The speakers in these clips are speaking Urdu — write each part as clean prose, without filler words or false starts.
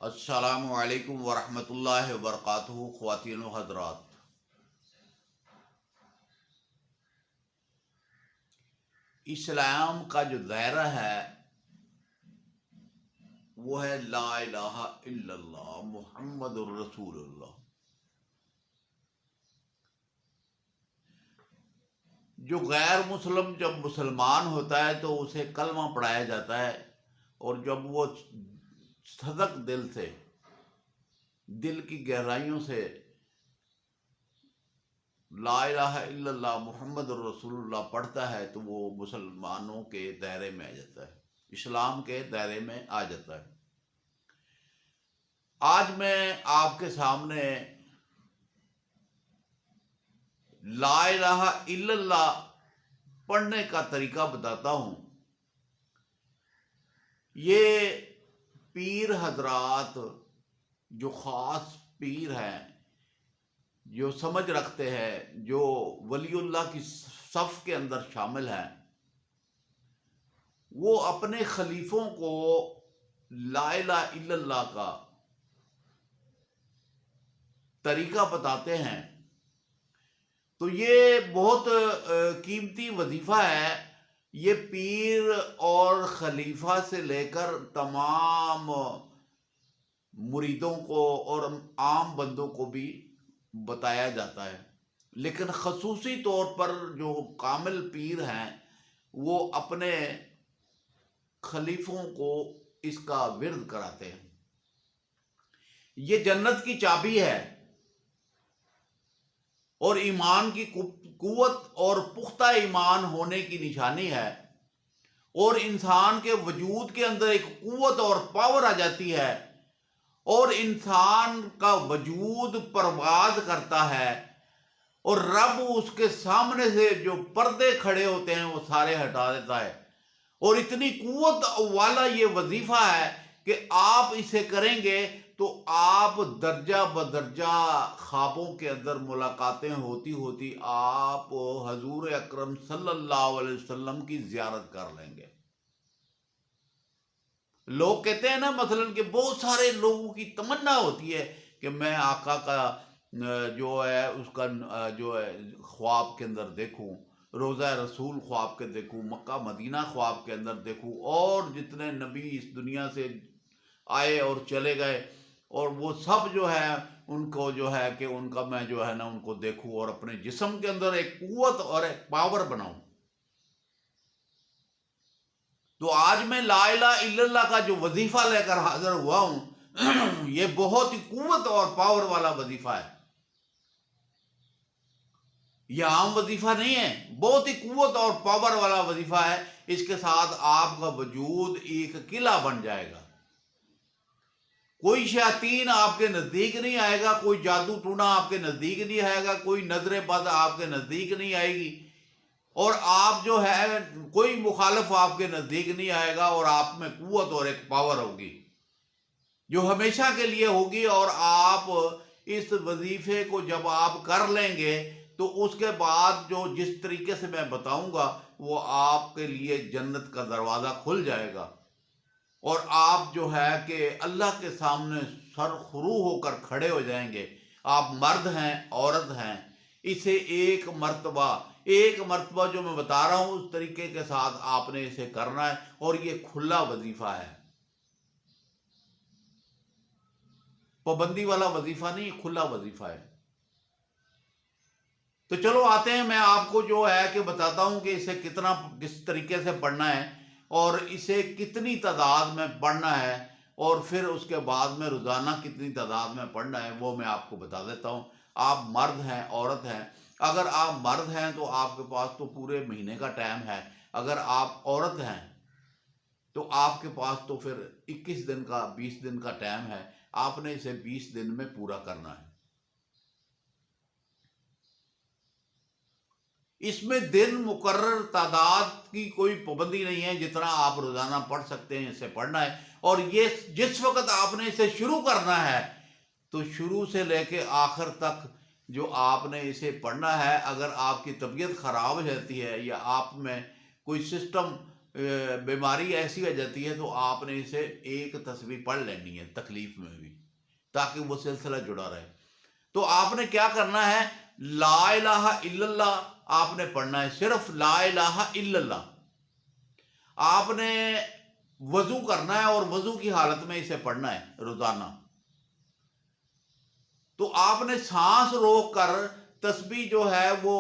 السلام علیکم ورحمۃ اللہ وبرکاتہ، خواتین و حضرات۔ اسلام کا جو دائرہ ہے وہ ہے لا الہ الا اللہ محمد الرسول اللہ۔ جو غیر مسلم جب مسلمان ہوتا ہے تو اسے کلمہ پڑھایا جاتا ہے، اور جب وہ صدق دل سے، دل کی گہرائیوں سے لا الہ الا اللہ محمد الرسول اللہ پڑھتا ہے تو وہ مسلمانوں کے دائرے میں آ جاتا ہے، اسلام کے دائرے میں آ جاتا ہے۔ آج میں آپ کے سامنے لا الہ الا اللہ پڑھنے کا طریقہ بتاتا ہوں۔ یہ پیر حضرات جو خاص پیر ہیں، جو سمجھ رکھتے ہیں، جو ولی اللہ کی صف کے اندر شامل ہیں، وہ اپنے خلیفوں کو لا الہ الا اللہ کا طریقہ بتاتے ہیں۔ تو یہ بہت قیمتی وظیفہ ہے۔ یہ پیر اور خلیفہ سے لے کر تمام مریدوں کو اور عام بندوں کو بھی بتایا جاتا ہے، لیکن خصوصی طور پر جو کامل پیر ہیں وہ اپنے خلیفوں کو اس کا ورد کراتے ہیں۔ یہ جنت کی چابی ہے اور ایمان کی قوت اور پختہ ایمان ہونے کی نشانی ہے، اور انسان کے وجود کے اندر ایک قوت اور پاور آ جاتی ہے، اور انسان کا وجود پرواز کرتا ہے، اور رب اس کے سامنے سے جو پردے کھڑے ہوتے ہیں وہ سارے ہٹا دیتا ہے۔ اور اتنی قوت والا یہ وظیفہ ہے کہ آپ اسے کریں گے تو آپ درجہ بدرجہ خوابوں کے اندر ملاقاتیں ہوتی ہوتی آپ حضور اکرم صلی اللہ علیہ وسلم کی زیارت کر لیں گے۔ لوگ کہتے ہیں نا، مثلا کہ بہت سارے لوگوں کی تمنا ہوتی ہے کہ میں آقا کا جو ہے اس کا جو ہے خواب کے اندر دیکھوں، روضہ رسول خواب کے دیکھوں، مکہ مدینہ خواب کے اندر دیکھوں، اور جتنے نبی اس دنیا سے آئے اور چلے گئے، اور وہ سب جو ہے ان کو جو ہے کہ ان کا میں جو ہے نا ان کو دیکھوں اور اپنے جسم کے اندر ایک قوت اور ایک پاور بناؤں۔ تو آج میں لا الہ الا اللہ کا جو وظیفہ لے کر حاضر ہوا ہوں، یہ بہت ہی قوت اور پاور والا وظیفہ ہے۔ یہ عام وظیفہ نہیں ہے، بہت ہی قوت اور پاور والا وظیفہ ہے۔ اس کے ساتھ آپ کا وجود ایک قلعہ بن جائے گا۔ کوئی شیاطین آپ کے نزدیک نہیں آئے گا، کوئی جادو ٹونا آپ کے نزدیک نہیں آئے گا، کوئی نظر بد آپ کے نزدیک نہیں آئے گی، اور آپ جو ہے کوئی مخالف آپ کے نزدیک نہیں آئے گا، اور آپ میں قوت اور ایک پاور ہوگی جو ہمیشہ کے لیے ہوگی۔ اور آپ اس وظیفے کو جب آپ کر لیں گے تو اس کے بعد جو جس طریقے سے میں بتاؤں گا وہ آپ کے لیے جنت کا دروازہ کھل جائے گا، اور آپ جو ہے کہ اللہ کے سامنے سر خرو ہو کر کھڑے ہو جائیں گے۔ آپ مرد ہیں، عورت ہیں، اسے ایک مرتبہ جو میں بتا رہا ہوں اس طریقے کے ساتھ آپ نے اسے کرنا ہے، اور یہ کھلا وظیفہ ہے، پابندی والا وظیفہ نہیں، کھلا وظیفہ ہے۔ تو چلو آتے ہیں، میں آپ کو جو ہے کہ بتاتا ہوں کہ اسے کس طریقے سے پڑھنا ہے، اور اسے کتنی تعداد میں پڑھنا ہے، اور پھر اس کے بعد میں روزانہ کتنی تعداد میں پڑھنا ہے وہ میں آپ کو بتا دیتا ہوں۔ آپ مرد ہیں، عورت ہیں، اگر آپ مرد ہیں تو آپ کے پاس تو پورے مہینے کا ٹائم ہے، اگر آپ عورت ہیں تو آپ کے پاس تو پھر 21 دن کا 20 دن کا ٹائم ہے، آپ نے اسے 20 دن میں پورا کرنا ہے۔ اس میں دن مقرر تعداد کی کوئی پابندی نہیں ہے، جتنا آپ روزانہ پڑھ سکتے ہیں اسے پڑھنا ہے، اور یہ جس وقت آپ نے اسے شروع کرنا ہے تو شروع سے لے کے آخر تک جو آپ نے اسے پڑھنا ہے۔ اگر آپ کی طبیعت خراب ہو جاتی ہے یا آپ میں کوئی سسٹم بیماری ایسی ہو جاتی ہے تو آپ نے اسے ایک تسبیح پڑھ لینی ہے تکلیف میں بھی، تاکہ وہ سلسلہ جڑا رہے۔ تو آپ نے کیا کرنا ہے، لا الہ الا اللہ آپ نے پڑھنا ہے، صرف لا الہ الا اللہ۔ آپ نے وضو کرنا ہے اور وضو کی حالت میں اسے پڑھنا ہے روزانہ۔ تو آپ نے سانس روک کر تسبیح جو ہے وہ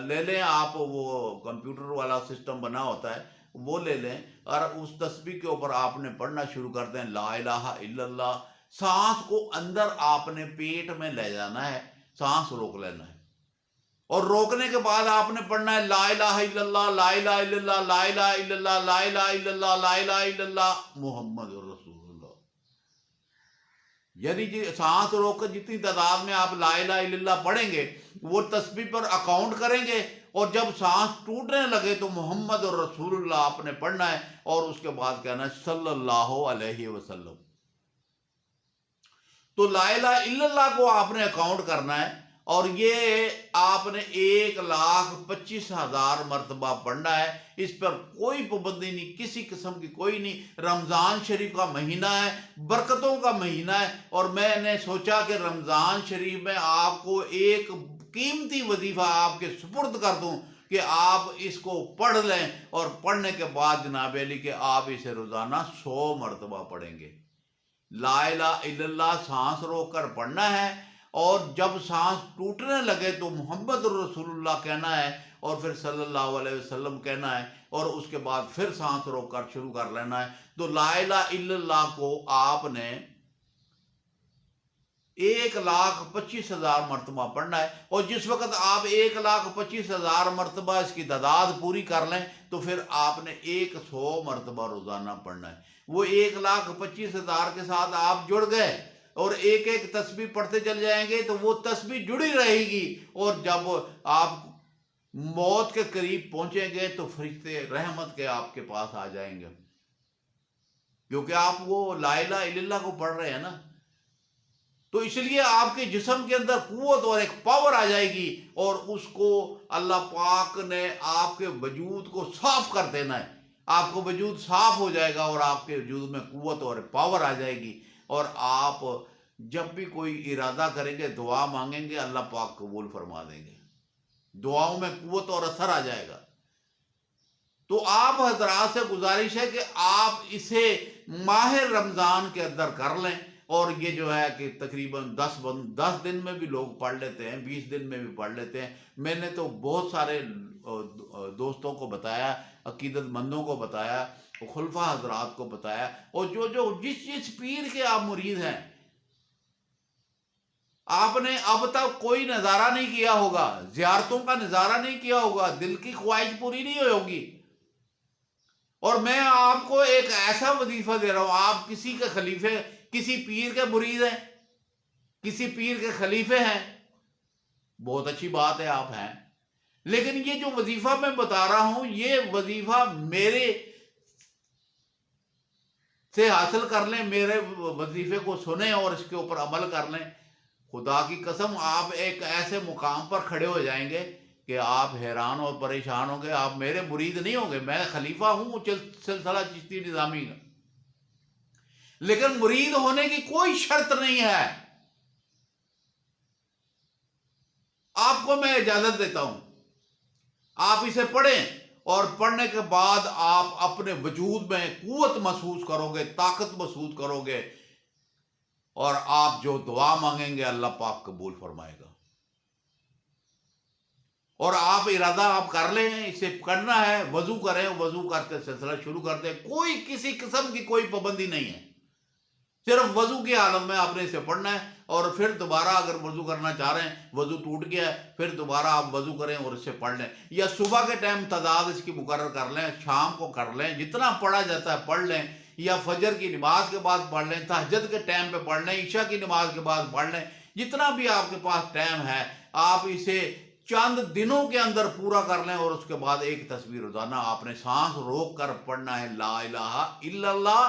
لے لیں، آپ وہ کمپیوٹر والا سسٹم بنا ہوتا ہے وہ لے لیں، اور اس تسبیح کے اوپر آپ نے پڑھنا شروع کر دیں لا الہ الا اللہ۔ سانس کو اندر آپ نے پیٹ میں لے جانا ہے، سانس روک لینا ہے، اور روکنے کے بعد آپ نے پڑھنا ہے لا الہ الا اللہ، لا الہ الا اللہ، لا الہ الا اللہ، لا الہ الا اللہ، لا الہ الا اللہ محمد رسول اللہ۔ یعنی سانس روک کر جتنی تعداد میں آپ لا الہ الا اللہ پڑھیں گے وہ تسبیح پر اکاؤنٹ کریں گے، اور جب سانس ٹوٹنے لگے تو محمد رسول اللہ آپ نے پڑھنا ہے، اور اس کے بعد کہنا ہے صلی اللہ علیہ وسلم۔ تو لا الہ الا اللہ کو آپ نے اکاؤنٹ کرنا ہے، اور یہ آپ نے 1,25,000 مرتبہ پڑھنا ہے۔ اس پر کوئی پابندی نہیں، کسی قسم کی کوئی نہیں۔ رمضان شریف کا مہینہ ہے، برکتوں کا مہینہ ہے، اور میں نے سوچا کہ رمضان شریف میں آپ کو ایک قیمتی وظیفہ آپ کے سپرد کر دوں کہ آپ اس کو پڑھ لیں، اور پڑھنے کے بعد جناب علی کہ آپ اسے روزانہ 100 مرتبہ پڑھیں گے۔ لا الہ الا اللہ سانس روک کر پڑھنا ہے، اور جب سانس ٹوٹنے لگے تو محمد رسول اللہ کہنا ہے، اور پھر صلی اللہ علیہ وسلم کہنا ہے، اور اس کے بعد پھر سانس روک کر شروع کر لینا ہے۔ تو لا الہ الا اللہ کو آپ نے 1,25,000 مرتبہ پڑھنا ہے، اور جس وقت آپ 1,25,000 مرتبہ اس کی تعداد پوری کر لیں تو پھر آپ نے 100 مرتبہ روزانہ پڑھنا ہے۔ وہ 1,25,000 کے ساتھ آپ جڑ گئے، اور ایک ایک تسبیح پڑھتے چل جائیں گے تو وہ تسبیح جڑی رہے گی، اور جب آپ موت کے قریب پہنچیں گے تو فرشتے رحمت کے آپ کے پاس آ جائیں گے، کیونکہ آپ وہ لا الہ الا اللہ کو پڑھ رہے ہیں نا۔ تو اس لیے آپ کے جسم کے اندر قوت اور ایک پاور آ جائے گی، اور اس کو اللہ پاک نے آپ کے وجود کو صاف کر دینا ہے۔ آپ کو وجود صاف ہو جائے گا، اور آپ کے وجود میں قوت اور پاور آ جائے گی، اور آپ جب بھی کوئی ارادہ کریں گے، دعا مانگیں گے، اللہ پاک قبول فرما دیں گے، دعاؤں میں قوت اور اثر آ جائے گا۔ تو آپ حضرات سے گزارش ہے کہ آپ اسے ماہ رمضان کے اندر کر لیں، اور یہ جو ہے کہ تقریباً 10 دن میں بھی لوگ پڑھ لیتے ہیں، 20 دن میں بھی پڑھ لیتے ہیں۔ میں نے تو بہت سارے دوستوں کو بتایا، عقیدت مندوں کو بتایا، خلفاء حضرات کو بتایا، اور جس پیر کے آپ مرید ہیں، آپ نے اب تک کوئی نظارہ نہیں کیا ہوگا، زیارتوں کا نظارہ نہیں کیا ہوگا، دل کی خواہش پوری نہیں ہوگی، اور میں آپ کو ایک ایسا وظیفہ دے رہا ہوں۔ آپ کسی کے خلیفے، کسی پیر کے مرید ہیں، کسی پیر کے خلیفے ہیں، بہت اچھی بات ہے آپ ہیں، لیکن یہ جو وظیفہ میں بتا رہا ہوں یہ وظیفہ میرے سے حاصل کر لیں، میرے وظیفے کو سنیں اور اس کے اوپر عمل کر لیں۔ خدا کی قسم آپ ایک ایسے مقام پر کھڑے ہو جائیں گے کہ آپ حیران اور پریشان ہوں گے۔ آپ میرے مرید نہیں ہوں گے، میں خلیفہ ہوں سلسلہ چشتی نظامی کا، لیکن مرید ہونے کی کوئی شرط نہیں ہے۔ آپ کو میں اجازت دیتا ہوں، آپ اسے پڑھیں، اور پڑھنے کے بعد آپ اپنے وجود میں قوت محسوس کرو گے، طاقت محسوس کرو گے، اور آپ جو دعا مانگیں گے اللہ پاک قبول فرمائے گا۔ اور آپ ارادہ آپ کر لیں، اسے کرنا ہے، وضو کریں، وضو کر کے سلسلہ شروع کر دیں، کوئی کسی قسم کی کوئی پابندی نہیں ہے، صرف وضو کی حالت میں آپ نے اسے پڑھنا ہے، اور پھر دوبارہ اگر وضو کرنا چاہ رہے ہیں، وضو ٹوٹ گیا ہے، پھر دوبارہ آپ وضو کریں اور اسے پڑھ لیں، یا صبح کے ٹائم تعداد اس کی مقرر کر لیں، شام کو کر لیں، جتنا پڑھا جاتا ہے پڑھ لیں، یا فجر کی نماز کے بعد پڑھ لیں، تہجد کے ٹائم پہ پڑھ لیں، عشاء کی نماز کے بعد پڑھ لیں، جتنا بھی آپ کے پاس ٹائم ہے آپ اسے چند دنوں کے اندر پورا کر لیں، اور اس کے بعد ایک تسبیح روزانہ آپ نے سانس روک کر پڑھنا ہے لا الہ الا اللہ،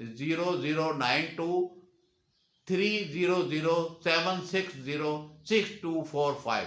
00923007606245।